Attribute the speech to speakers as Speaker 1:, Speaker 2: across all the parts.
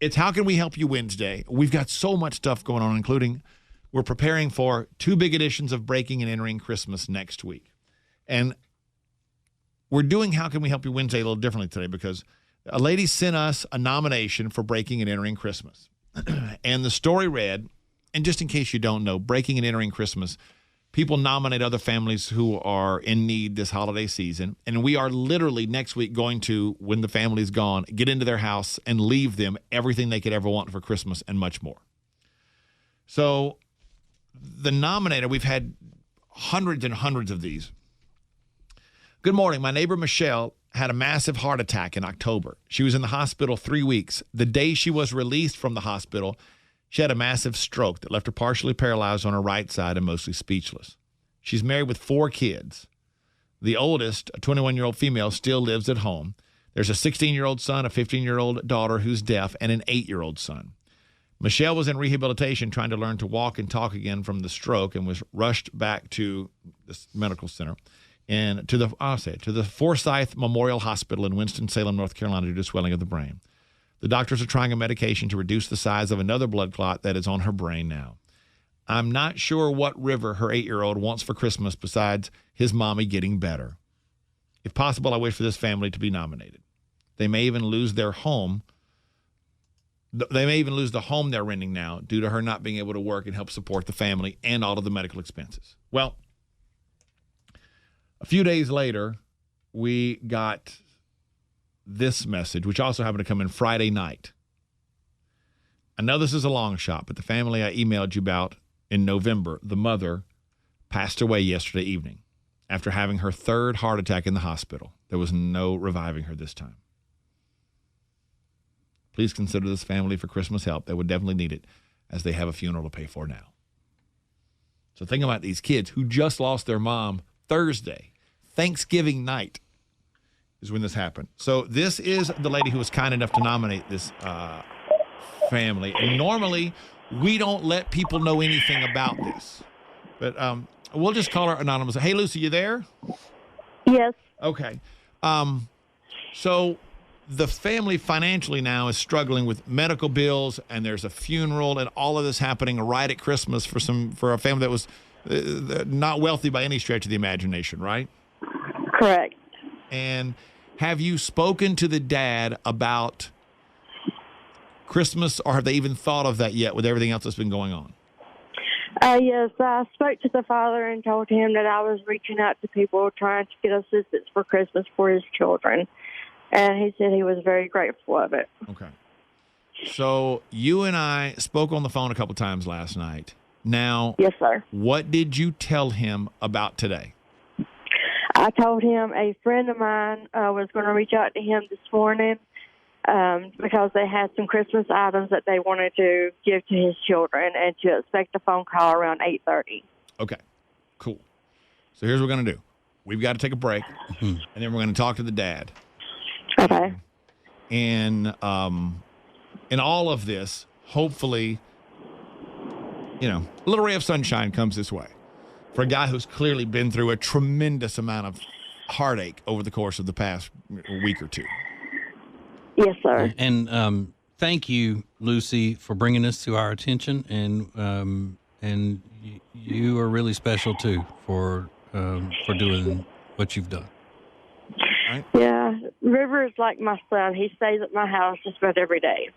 Speaker 1: It's How Can We Help You Wednesday. We've got so much stuff going on, including we're preparing for 2 big editions of Breaking and Entering Christmas next week. And we're doing How Can We Help You Wednesday a little differently today because a lady sent us a nomination for Breaking and Entering Christmas. And the story read, and just in case you don't know, Breaking and Entering Christmas, people nominate other families who are in need this holiday season. And we are literally next week going to, when the family's gone, get into their house and leave them everything they could ever want for Christmas and much more. So the nominator, we've had hundreds and hundreds of these. Good morning. My neighbor Michelle had a massive heart attack in October. She was in the hospital 3 weeks. The day she was released from the hospital, she had a massive stroke that left her partially paralyzed on her right side and mostly speechless. She's married with 4 kids. The oldest, a 21-year-old female, still lives at home. There's a 16-year-old son, a 15-year-old daughter who's deaf, and an 8-year-old son. Michelle was in rehabilitation trying to learn to walk and talk again from the stroke and was rushed back to this medical center and to the Forsyth Memorial Hospital in Winston-Salem, North Carolina, due to swelling of the brain. The doctors are trying a medication to reduce the size of another blood clot that is on her brain now. I'm not sure what river her 8-year-old wants for Christmas besides his mommy getting better. If possible, I wish for this family to be nominated. They may even lose their home. They may even lose the home they're renting now due to her not being able to work and help support the family and all of the medical expenses. Well, a few days later, we got this message, which also happened to come in Friday night. I know this is a long shot, but the family I emailed you about in November, the mother, passed away yesterday evening after having her 3rd heart attack in the hospital. There was no reviving her this time. Please consider this family for Christmas help. They would definitely need it as they have a funeral to pay for now. So think about these kids who just lost their mom Thursday. Thanksgiving night is when this happened. So this is the lady who was kind enough to nominate this family. And normally, we don't let people know anything about this. But we'll just call her anonymous. Hey, Lucy, you there?
Speaker 2: Yes.
Speaker 1: Okay. So the family financially now is struggling with medical bills, and there's a funeral, and all of this happening right at Christmas for a family that was not wealthy by any stretch of the imagination, right?
Speaker 2: Correct.
Speaker 1: And have you spoken to the dad about Christmas, or have they even thought of that yet with everything else that's been going on?
Speaker 2: Yes, I spoke to the father and told him that I was reaching out to people trying to get assistance for Christmas for his children. And he said he was very grateful of it.
Speaker 1: Okay. So you and I spoke on the phone a couple times last night. Now,
Speaker 2: yes, sir.
Speaker 1: What did you tell him about today?
Speaker 2: I told him a friend of mine was going to reach out to him this morning because they had some Christmas items that they wanted to give to his children, and to expect a phone call around 8:30.
Speaker 1: Okay, cool. So here's what we're going to do. We've got to take a break, and then we're going to talk to the dad.
Speaker 2: Okay.
Speaker 1: And in all of this, hopefully, a little ray of sunshine comes this way for a guy who's clearly been through a tremendous amount of heartache over the course of the past week or two.
Speaker 2: Yes, sir.
Speaker 3: And thank you, Lucy, for bringing this to our attention. And you are really special too for doing what you've done.
Speaker 1: Right?
Speaker 2: Yeah, River is like my son. He stays at my house just about every day.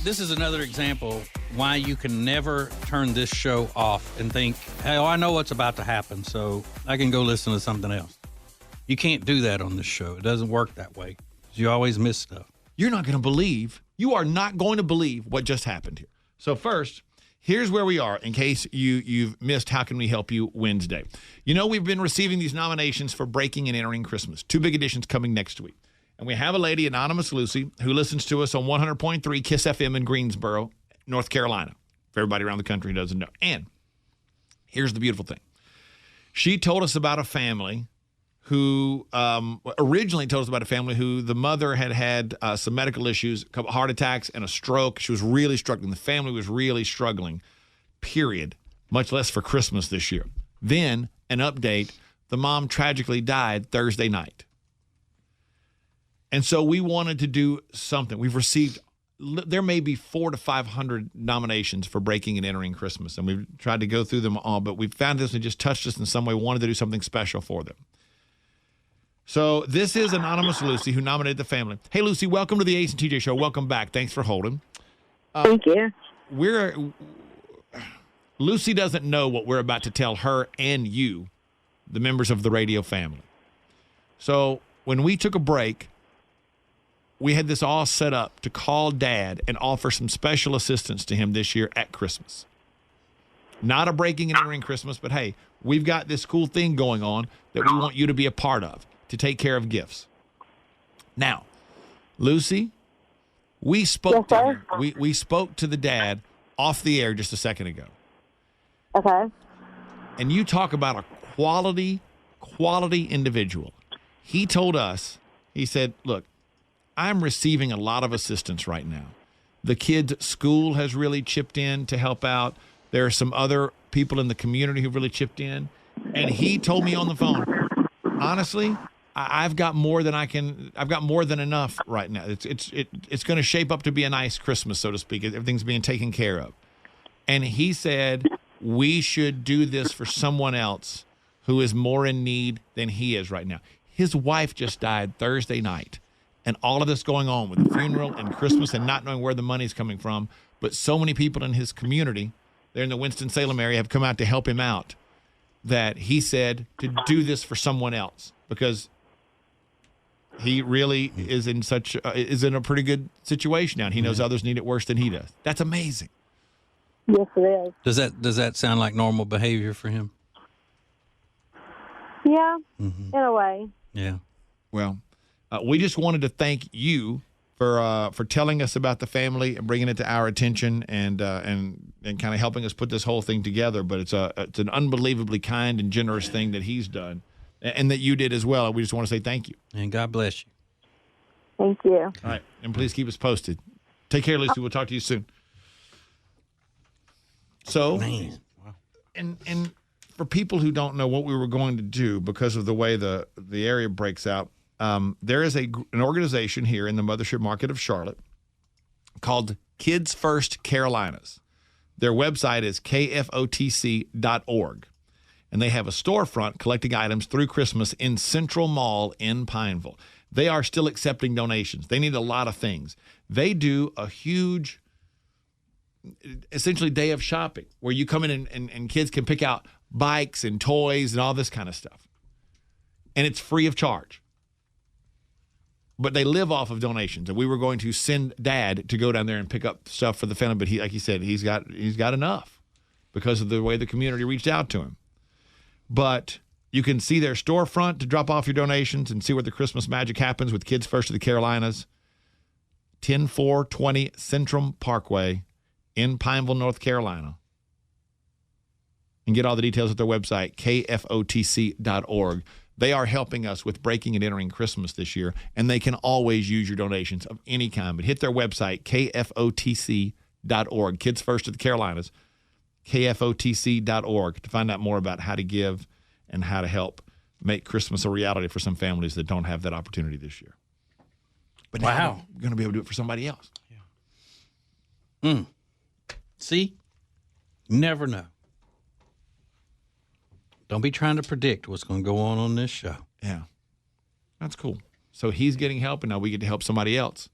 Speaker 3: This is another example why you can never turn this show off and think, hey, I know what's about to happen, so I can go listen to something else. You can't do that on this show. It doesn't work that way. You always miss stuff.
Speaker 1: You are not going to believe what just happened here. So first, here's where we are in case you've missed How Can We Help You Wednesday. We've been receiving these nominations for Breaking and Entering Christmas. 2 big editions coming next week. And we have a lady, Anonymous Lucy, who listens to us on 100.3 KISS FM in Greensboro, North Carolina, for everybody around the country who doesn't know. And here's the beautiful thing. She told us about a family who originally told us about a family who the mother had some medical issues, a couple heart attacks and a stroke. She was really struggling. The family was really struggling, period, much less for Christmas this year. Then, an update, the mom tragically died Thursday night. And so we wanted to do something. We've received there may be 400 to 500 nominations for Breaking and Entering Christmas, and we've tried to go through them all, but we found this and just touched us in some way, wanted to do something special for them. So this is Anonymous Lucy, who nominated the family. Hey, Lucy, welcome to the Ace and TJ Show. Welcome back. Thanks for holding.
Speaker 2: Thank you.
Speaker 1: Lucy doesn't know what we're about to tell her and you, the members of the radio family. So when we took a break, we had this all set up to call Dad and offer some special assistance to him this year at Christmas. Not a Breaking and Entering Christmas, but hey, we've got this cool thing going on that we want you to be a part of, to take care of gifts. Now, Lucy, we spoke to him. We spoke to the dad off the air just a second ago.
Speaker 2: Okay.
Speaker 1: And you talk about a quality individual. He told us, he said, look, I'm receiving a lot of assistance right now. The kids' school has really chipped in to help out. There are some other people in the community who really chipped in. And he told me on the phone, honestly, I've got more than enough right now. It's going to shape up to be a nice Christmas, so to speak. Everything's being taken care of. And he said, we should do this for someone else who is more in need than he is right now. His wife just died Thursday night. And all of this going on with the funeral and Christmas and not knowing where the money's coming from. But so many people in his community, there in the Winston-Salem area, have come out to help him out, that he said to do this for someone else, because he really is in a pretty good situation now. And he knows others need it worse than he does. That's amazing.
Speaker 2: Yes, it is.
Speaker 3: Does that sound like normal behavior for him?
Speaker 2: Yeah, in a way.
Speaker 3: Yeah.
Speaker 1: Well, we just wanted to thank you for telling us about the family and bringing it to our attention and kind of helping us put this whole thing together. But it's an unbelievably kind and generous thing that he's done, and that you did as well. We just want to say thank you.
Speaker 3: And God bless you.
Speaker 2: Thank you.
Speaker 1: All right, and please keep us posted. Take care, Lucy. We'll talk to you soon. So,
Speaker 3: Man.
Speaker 1: and for people who don't know what we were going to do because of the way the area breaks out, there is an organization here in the Mothership Market of Charlotte called Kids First Carolinas. Their website is kfotc.org, and they have a storefront collecting items through Christmas in Central Mall in Pineville. They are still accepting donations. They need a lot of things. They do a huge, essentially, day of shopping where you come in and kids can pick out bikes and toys and all this kind of stuff. And it's free of charge. But they live off of donations. And we were going to send Dad to go down there and pick up stuff for the family. But he, like he said, he's got enough because of the way the community reached out to him. But you can see their storefront to drop off your donations and see where the Christmas magic happens with Kids First of the Carolinas. 10420 Centrum Parkway in Pineville, North Carolina. And get all the details at their website, kfotc.org. They are helping us with Breaking and Entering Christmas this year, and they can always use your donations of any kind. But hit their website, kfotc.org, Kids First of the Carolinas, kfotc.org, to find out more about how to give and how to help make Christmas a reality for some families that don't have that opportunity this year. But now we're going to be able to do it for somebody else.
Speaker 3: Yeah. See? Never know. Don't be trying to predict what's going to go on this show.
Speaker 1: Yeah. That's cool. So he's getting help, and now we get to help somebody else.